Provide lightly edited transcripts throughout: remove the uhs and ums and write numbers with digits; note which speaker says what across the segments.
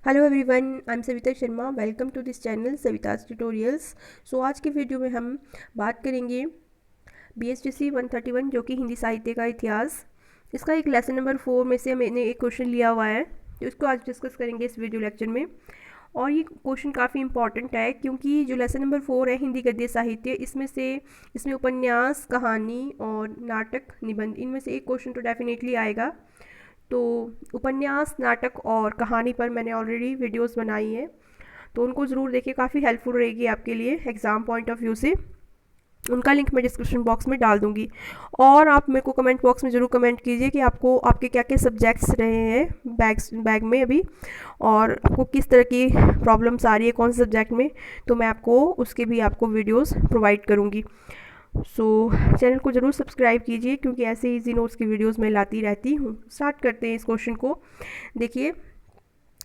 Speaker 1: Hello everyone, I am Savita Sharma. Welcome to this channel Savita's tutorials. So आज के video में हम बात करेंगे BSTC 131 जो कि हिंदी साहित्य का इतिहास। इसका एक लेसन नंबर 4 में से मैंने एक क्वेश्चन लिया हुआ है, तो इसको आज डिस्कस करेंगे इस वीडियो लेक्चर में। और ये क्वेश्चन काफ़ी इंपॉर्टेंट है क्योंकि जो लेसन नंबर 4 है हिंदी गद्य साहित्य, इसमें उपन्यास, कहानी और नाटक, निबंध, इनमें से एक क्वेश्चन तो डेफिनेटली आएगा। तो उपन्यास, नाटक और कहानी पर मैंने ऑलरेडी वीडियोस बनाई हैं, तो उनको ज़रूर देखिए, काफ़ी हेल्पफुल रहेगी आपके लिए एग्ज़ाम पॉइंट ऑफ व्यू से। उनका लिंक मैं डिस्क्रिप्शन बॉक्स में डाल दूंगी। और आप मेरे को कमेंट बॉक्स में ज़रूर कमेंट कीजिए कि आपको आपके क्या क्या सब्जेक्ट्स रहे हैं बैग में अभी, और आपको किस तरह की प्रॉब्लम्स आ रही है कौन से सब्जेक्ट में, तो मैं आपको उसके भी आपको वीडियोस प्रोवाइड करूँगी। चैनल को ज़रूर सब्सक्राइब कीजिए क्योंकि ऐसे इजी नोट्स की वीडियोस मैं लाती रहती हूँ। स्टार्ट करते हैं इस क्वेश्चन को। देखिए,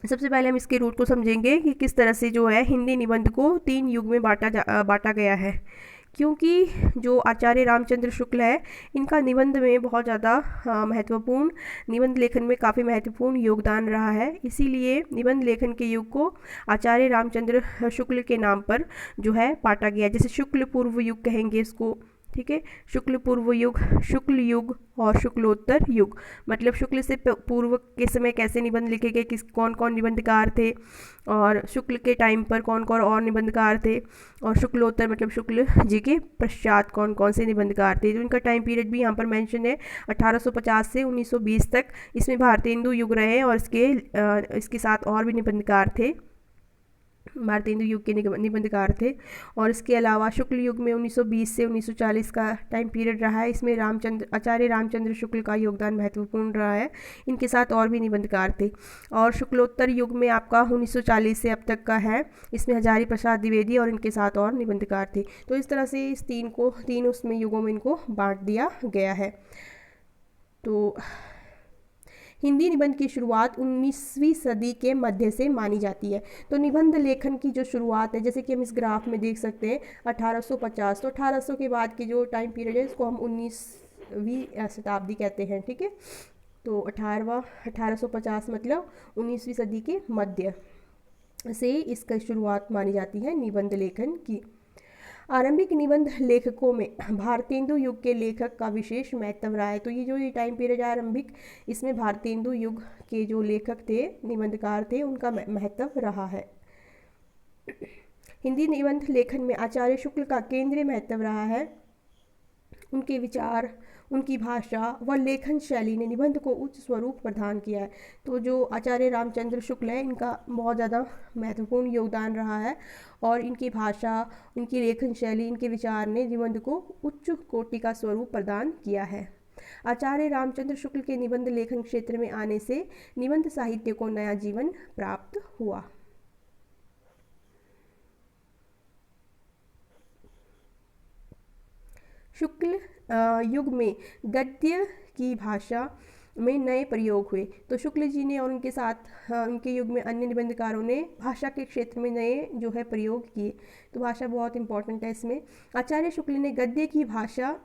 Speaker 1: सबसे पहले हम इसके रूट को समझेंगे कि किस तरह से जो है हिंदी निबंध को 3 युग में बांटा गया है। क्योंकि जो आचार्य रामचंद्र शुक्ल है, इनका निबंध में बहुत ज़्यादा महत्वपूर्ण, निबंध लेखन में काफ़ी महत्वपूर्ण योगदान रहा है। इसीलिए निबंध लेखन के युग को आचार्य रामचंद्र शुक्ल के नाम पर जो है बांटा गया। जैसे शुक्ल पूर्व युग कहेंगे इसको, ठीक है। शुक्ल पूर्व युग, शुक्ल युग और शुक्लोत्तर युग। मतलब शुक्ल से पूर्व के समय कैसे निबंध लिखे गए, किस कौन कौन निबंधकार थे, और शुक्ल के टाइम पर कौन कौन और निबंधकार थे, और शुक्लोत्तर मतलब शुक्ल जी के पश्चात कौन कौन से निबंधकार थे। तो इनका टाइम पीरियड भी यहाँ पर मेंशन है, 1850 से 1920 तक। इसमें भारतेंदु युग रहे और इसके साथ और भी निबंधकार थे, भारतेंदु युग के निबंधकार थे। और इसके अलावा शुक्ल युग में 1920 से 1940 का टाइम पीरियड रहा है। इसमें आचार्य रामचंद्र शुक्ल का योगदान महत्वपूर्ण रहा है। इनके साथ और भी निबंधकार थे। और शुक्लोत्तर युग में आपका 1940 से अब तक का है। इसमें हजारी प्रसाद द्विवेदी और इनके साथ और निबंधकार थे। तो इस तरह से इस तीन उसमें युगों में इनको बांट दिया गया है। तो हिंदी निबंध की शुरुआत 19वीं सदी के मध्य से मानी जाती है। तो निबंध लेखन की जो शुरुआत है, जैसे कि हम इस ग्राफ में देख सकते हैं 1850, तो 1800 के बाद की जो टाइम पीरियड है इसको हम 19वीं शताब्दी कहते हैं, ठीक है। तो 1850 मतलब 19वीं सदी के मध्य से इसका शुरुआत मानी जाती है निबंध लेखन की। आरंभिक निबंध लेखकों में भारतेंदु युग के लेखक का विशेष महत्व रहा है। तो ये टाइम पीरियड आरंभिक, इसमें भारतेंदु युग के जो लेखक थे, निबंधकार थे, उनका महत्व रहा है। हिंदी निबंध लेखन में आचार्य शुक्ल का केंद्रीय महत्व रहा है। उनके विचार, उनकी भाषा व लेखन शैली ने निबंध को उच्च स्वरूप प्रदान किया है। तो जो आचार्य रामचंद्र शुक्ल है, इनका बहुत ज़्यादा महत्वपूर्ण योगदान रहा है। और इनकी भाषा, उनकी लेखन शैली, इनके विचार ने निबंध को उच्च कोटि का स्वरूप प्रदान किया है। आचार्य रामचंद्र शुक्ल के निबंध लेखन क्षेत्र में आने से निबंध साहित्य को नया जीवन प्राप्त हुआ। शुक्ल युग में गद्य की भाषा में नए प्रयोग हुए। तो शुक्ल जी ने और उनके साथ उनके युग में अन्य निबंधकारों ने भाषा के क्षेत्र में नए जो है प्रयोग किए। तो भाषा बहुत इंपॉर्टेंट है इसमें। आचार्य शुक्ल ने गद्य की भाषा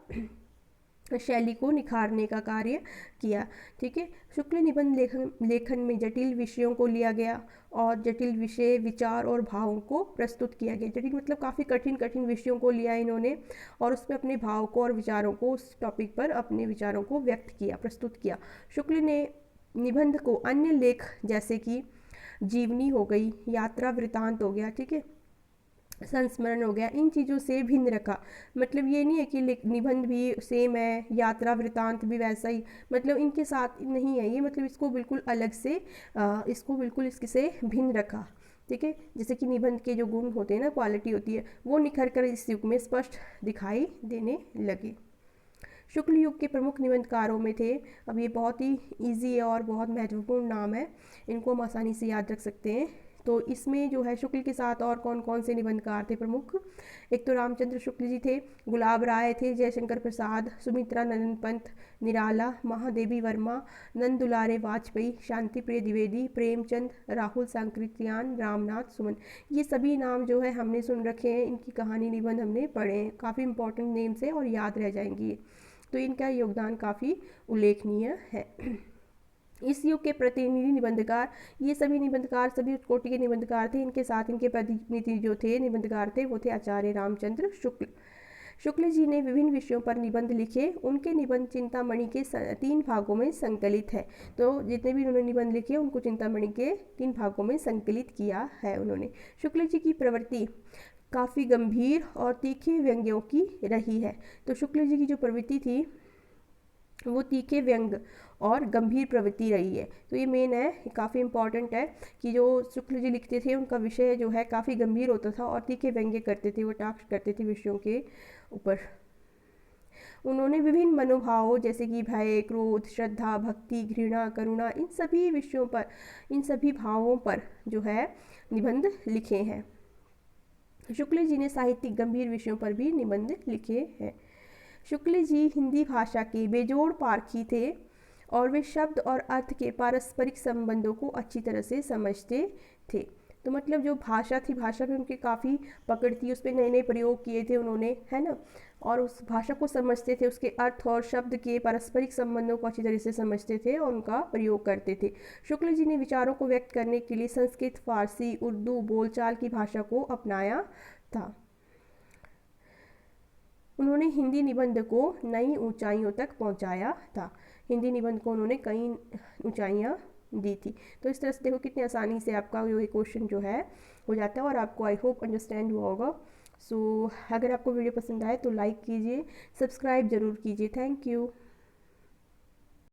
Speaker 1: शैली को निखारने का कार्य किया, ठीक है। शुक्ल निबंध लेखन में जटिल विषयों को लिया गया और जटिल विषय, विचार और भावों को प्रस्तुत किया गया। जटिल मतलब काफ़ी कठिन विषयों को लिया इन्होंने और उसमें अपने भाव को और विचारों को, उस टॉपिक पर अपने विचारों को व्यक्त किया, प्रस्तुत किया। शुक्ल ने निबंध को अन्य लेख जैसे कि जीवनी हो गई, यात्रा वृतांत हो गया, ठीक है, संस्मरण हो गया, इन चीज़ों से भिन्न रखा। मतलब ये नहीं है कि निबंध भी सेम है, यात्रा वृतांत भी वैसा ही, मतलब इनके साथ नहीं है ये, मतलब इसको बिल्कुल अलग से इसको बिल्कुल इससे भिन्न रखा, ठीक है। जैसे कि निबंध के जो गुण होते हैं ना, क्वालिटी होती है, वो निखर कर इस युग में स्पष्ट दिखाई देने लगे। शुक्ल युग के प्रमुख निबंधकारों में थे, अब ये बहुत ही ईजी है और बहुत महत्वपूर्ण नाम है, इनको हम आसानी से याद रख सकते हैं। तो इसमें जो है शुक्ल के साथ और कौन कौन से निबंधकार थे प्रमुख, एक तो रामचंद्र शुक्ल जी थे, गुलाब राय थे, जयशंकर प्रसाद, सुमित्रा नंदन पंत, निराला, महादेवी वर्मा, नंद दुलारे वाजपेयी, शांति प्रिय द्विवेदी, प्रेमचंद, राहुल सांकृत्यायन, रामनाथ सुमन, ये सभी नाम जो है हमने सुन रखे हैं, इनकी कहानी निबंध हमने पढ़े हैं, काफ़ी इंपॉर्टेंट नेम्स है और याद रह जाएंगी। तो इनका योगदान काफ़ी उल्लेखनीय है। इस युग के प्रतिनिधि निबंधकार, ये सभी निबंधकार सभी उच्च कोटि के निबंधकार थे। इनके साथ इनके प्रतिनिधि जो थे निबंधकार थे वो थे आचार्य रामचंद्र शुक्ल। शुक्ल जी ने विभिन्न विषयों पर निबंध लिखे। उनके निबंध चिंतामणि के 3 भागों में संकलित है। तो जितने भी उन्होंने निबंध लिखे उनको चिंतामणि के 3 भागों में संकलित किया है उन्होंने। शुक्ल जी की प्रवृत्ति काफ़ी गंभीर और तीखे व्यंग्यों की रही है। तो शुक्ल जी की जो प्रवृत्ति थी वो तीखे व्यंग और गंभीर प्रवृत्ति रही है। तो ये मेन है, काफ़ी इंपॉर्टेंट है कि जो शुक्ल जी लिखते थे उनका विषय जो है काफ़ी गंभीर होता था और तीखे व्यंग्य करते थे, वो टाक्ष करते थे विषयों के ऊपर। उन्होंने विभिन्न मनोभावों जैसे कि भय, क्रोध, श्रद्धा, भक्ति, घृणा, करुणा, इन सभी विषयों पर, इन सभी भावों पर जो है निबंध लिखे हैं। शुक्ल जी ने साहित्यिक गंभीर विषयों पर भी निबंध लिखे हैं। शुक्ल जी हिंदी भाषा के बेजोड़ पारखी थे और वे शब्द और अर्थ के पारस्परिक संबंधों को अच्छी तरह से समझते थे। तो मतलब जो भाषा थी, भाषा में उनकी काफ़ी पकड़ थी, उस पर नए नए प्रयोग किए थे उन्होंने, है ना, और उस भाषा को समझते थे, उसके अर्थ और शब्द के पारस्परिक संबंधों को अच्छी तरह से समझते थे और उनका प्रयोग करते थे। शुक्ल जी ने विचारों को व्यक्त करने के लिए संस्कृत, फारसी, उर्दू, बोलचाल की भाषा को अपनाया था। उन्होंने हिंदी निबंध को नई ऊंचाइयों तक पहुंचाया था। हिंदी निबंध को उन्होंने कई ऊंचाइयां दी थी। तो इस तरह से देखो कितनी आसानी से आपका ये क्वेश्चन जो है हो जाता है और आपको आई होप अंडरस्टैंड हुआ होगा। सो अगर आपको वीडियो पसंद आए तो लाइक कीजिए, सब्सक्राइब ज़रूर कीजिए। Thank you.